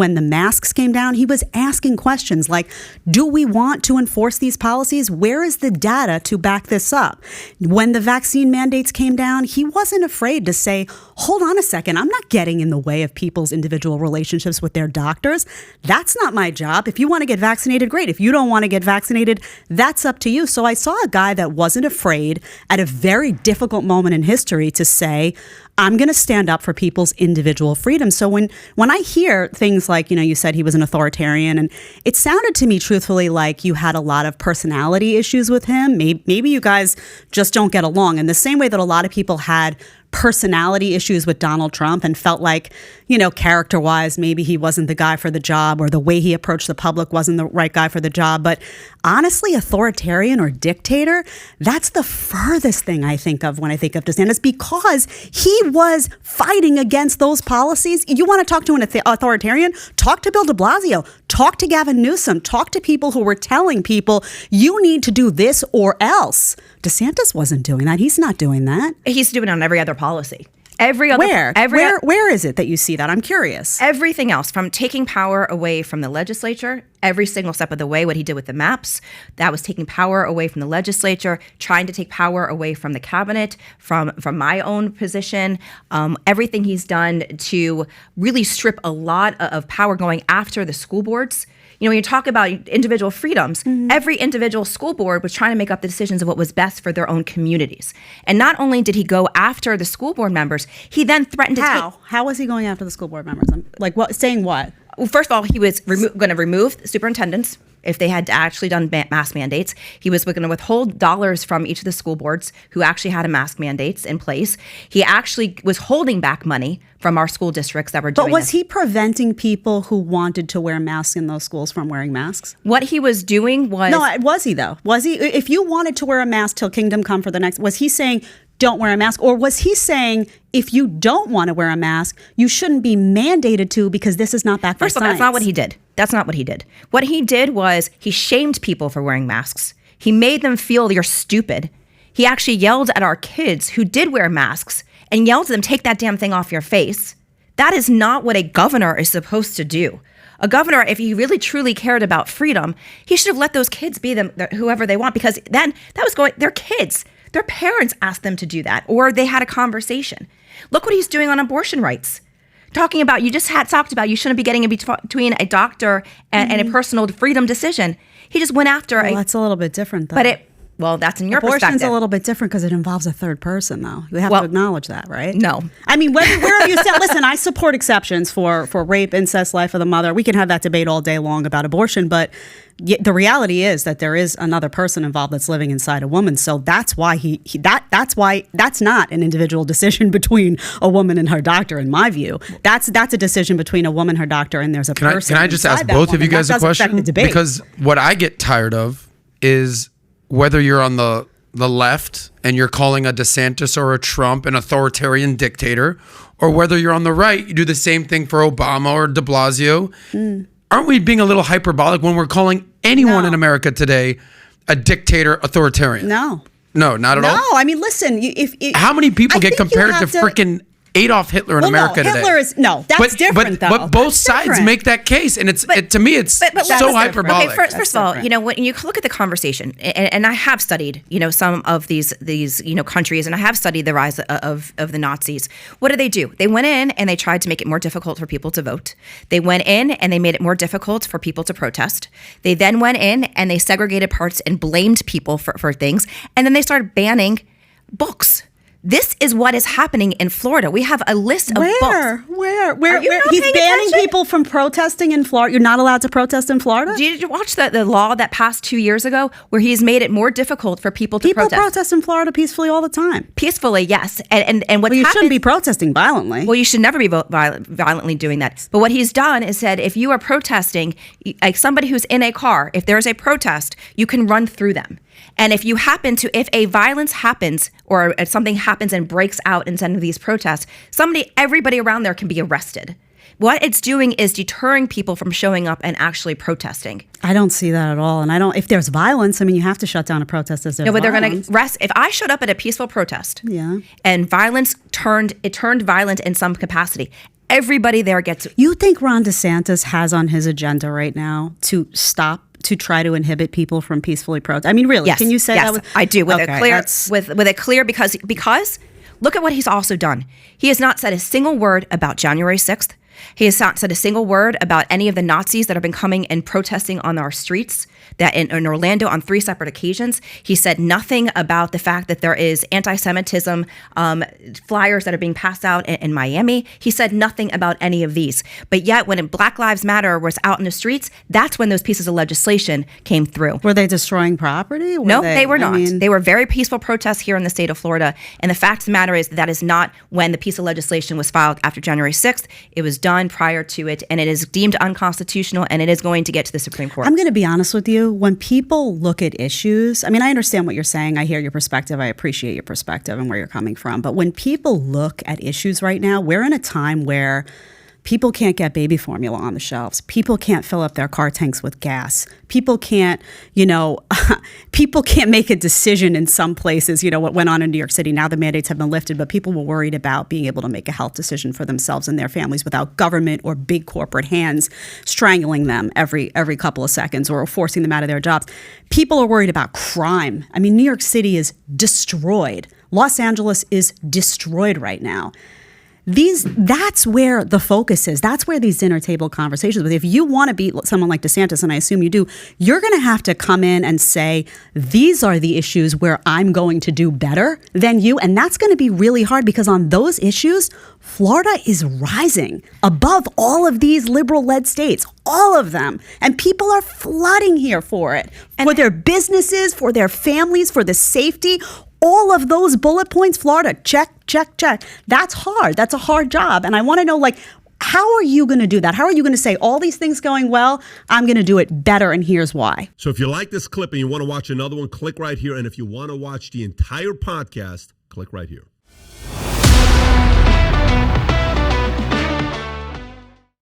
when the masks came down, he was asking questions like, do we want to enforce these policies? Where is the data to back this up? When the vaccine mandates came down, he wasn't afraid to say, hold on a second, I'm not getting in the way of people's individual relationships with their doctors. That's not my job. If you want to get vaccinated, great. If you don't want to get vaccinated, that's up to you. So I saw a guy that wasn't afraid at a very difficult moment in history to say, I'm going to stand up for people's individual freedom. So when I hear things like, you said he was an authoritarian, and it sounded to me truthfully like you had a lot of personality issues with him. Maybe you guys just don't get along in the same way that a lot of people had personality issues with Donald Trump and felt like, character-wise, maybe he wasn't the guy for the job, or the way he approached the public wasn't the right guy for the job. But honestly, authoritarian or dictator, that's the furthest thing I think of when I think of DeSantis, because he was fighting against those policies. You want to talk to an authoritarian? Talk to Bill de Blasio. Talk to Gavin Newsom. Talk to people who were telling people, you need to do this or else. DeSantis wasn't doing that. He's not doing that. He's doing it on every other policy. Where is it that you see that? I'm curious. Everything else, from taking power away from the legislature, every single step of the way, what he did with the maps, that was taking power away from the legislature, trying to take power away from the cabinet, from my own position, everything he's done to really strip a lot of power, going after the school boards. When you talk about individual freedoms, every individual school board was trying to make up the decisions of what was best for their own communities. And not only did he go after the school board members, he then threatened to take... How was he going after the school board members? Like, what? Saying what? Well, first of all, he was going to remove superintendents if they had actually done mask mandates. He was going to withhold dollars from each of the school boards who actually had a mask mandates in place. He actually was holding back money from our school districts that were doing But was he preventing people who wanted to wear masks in those schools from wearing masks? What he was doing was... No, was he though? Was he? If you wanted to wear a mask till kingdom come for the next... Was he saying, don't wear a mask? Or was he saying, if you don't want to wear a mask, you shouldn't be mandated to, because this is not backed by science? First of all, that's not what he did. That's not what he did. What he did was he shamed people for wearing masks. He made them feel you're stupid. He actually yelled at our kids who did wear masks and yelled at them, take that damn thing off your face. That is not what a governor is supposed to do. A governor, if he really truly cared about freedom, he should have let those kids be them whoever they want, because then they're kids. Their parents asked them to do that, or they had a conversation. Look what he's doing on abortion rights. Talking about, talked about you shouldn't be getting in between a doctor and a personal freedom decision. He just went after that's a little bit different, though. Well, that's in your Abortion's perspective. Abortion's a little bit different because it involves a third person, though. You have to acknowledge that, right? No. I mean, wherever you sit, listen, I support exceptions for rape, incest, life of the mother. We can have that debate all day long about abortion, but the reality is that there is another person involved that's living inside a woman. So that's why that's why that's not an individual decision between a woman and her doctor, in my view. That's a decision between a woman, her doctor, and there's a person. Can I just ask both of you guys a question? Because what I get tired of is whether you're on the left and you're calling a DeSantis or a Trump an authoritarian dictator, or whether you're on the right, you do the same thing for Obama or de Blasio. Aren't we being a little hyperbolic when we're calling anyone in America today a dictator, authoritarian? No, not at all. No, I mean, listen. How many people get compared to freaking Adolf Hitler in America today? Hitler is that's different, though. But both sides make that case, and to me, it's so hyperbolic. Okay, first of all, when you look at the conversation, and I have studied, some of these countries, and I have studied the rise of the Nazis. What do? They went in and they tried to make it more difficult for people to vote. They went in and they made it more difficult for people to protest. They then went in and they segregated parts and blamed people for things, and then they started banning books. This is what is happening in Florida. We have a list of books. Where? He's banning people from protesting in Florida. You're not allowed to protest in Florida? Did you watch the law that passed 2 years ago where he's made it more difficult for people to protest? People protest in Florida peacefully all the time. Peacefully, yes. And what you shouldn't be protesting violently. Well, you should never be violently doing that. But what he's done is said, if you are protesting, like somebody who's in a car, if there's a protest, you can run through them. And if a violence happens or if something happens and breaks out in some of these protests, everybody around there can be arrested. What it's doing is deterring people from showing up and actually protesting. I don't see that at all. And if there's violence, I mean, you have to shut down a protest as there's violence. They're going to arrest. If I showed up at a peaceful protest and violence turned violent in some capacity, everybody there gets. You think Ron DeSantis has on his agenda right now to try to inhibit people from peacefully protest? I mean, really? Yes. Can you say that? I do with a clear because look at what he's also done. He has not said a single word about January 6th. He has not said a single word about any of the Nazis that have been coming and protesting on our streets that in Orlando on 3 separate occasions. He said nothing about the fact that there is anti-Semitism flyers that are being passed out in Miami. He said nothing about any of these. But yet when Black Lives Matter was out in the streets, that's when those pieces of legislation came through. Were they destroying property? No, they were not. They were very peaceful protests here in the state of Florida. And the fact of the matter is that is not when the piece of legislation was filed after January 6th. It was done prior to it, and it is deemed unconstitutional, and it is going to get to the Supreme Court. I'm going to be honest with you. When people look at issues, I mean, I understand what you're saying. I hear your perspective. I appreciate your perspective and where you're coming from. But when people look at issues right now, we're in a time where people can't get baby formula on the shelves. People can't fill up their car tanks with gas. People can't, people can't make a decision in some places. What went on in New York City, now the mandates have been lifted, but people were worried about being able to make a health decision for themselves and their families without government or big corporate hands strangling them every couple of seconds or forcing them out of their jobs. People are worried about crime. I mean, New York City is destroyed. Los Angeles is destroyed right now. That's where the focus is. That's where these dinner table conversations. But if you want to beat someone like DeSantis, and I assume you do, you're going to have to come in and say, these are the issues where I'm going to do better than you. And that's going to be really hard because on those issues, Florida is rising above all of these liberal-led states, all of them. And people are flooding here for it, for their businesses, for their families, for the safety. All of those bullet points, Florida, check, check, check. That's hard. That's a hard job. And I want to know, how are you going to do that? How are you going to say all these things going well? I'm going to do it better, and here's why. So if you like this clip and you want to watch another one, click right here. And if you want to watch the entire podcast, click right here.